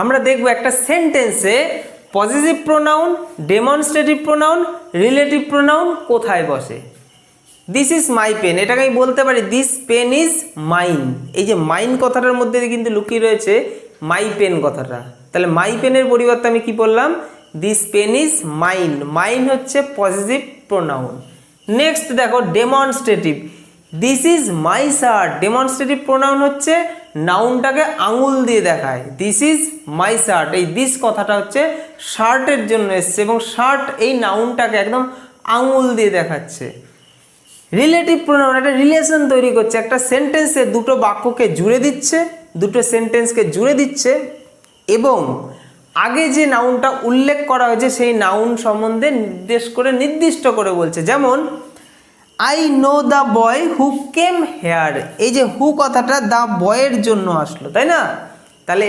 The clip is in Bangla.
আমরা দেখব একটা সেন্টেন্সে positive pronoun, demonstrative pronoun, relative pronoun কোথায় বসে। দিস ইজ মাই পেন, এটাকে আমি বলতে পারি দিস পেন ইজ মাইন। এই যে মাইন কথাটার মধ্যে কিন্তু লুকিয়ে রয়েছে মাই পেন কথাটা। তাহলে মাই পেনের পরিবর্তে আমি কি বললাম, this pen is mine. Mine হচ্ছে পজিটিভ প্রোনাউন। নেক্সট দেখো demonstrative, this is my shirt. Demonstrative pronoun হচ্ছে নাউনটাকে আঙুল দিয়ে দেখায়, দিস ইজ মাই শার্ট। এই দিস কথাটা হচ্ছে শার্টের জন্য এসছে এবং শার্ট এই নাউনটাকে একদম আঙুল দিয়ে দেখাচ্ছে। রিলেটিভ প্রোনাউন একটা রিলেশন তৈরি করছে, একটা সেন্টেন্সে দুটো বাক্যকে জুড়ে দিচ্ছে, দুটো সেন্টেন্সকে জুড়ে দিচ্ছে এবং আগে যে নাউনটা উল্লেখ করা হয়েছে সেই নাউন সম্বন্ধে নির্দিষ্ট করে বলছে। যেমন I know the boy who came here, এই যে হু কথাটা দ্য বয়ের জন্য আসলো, তাই না? তাহলে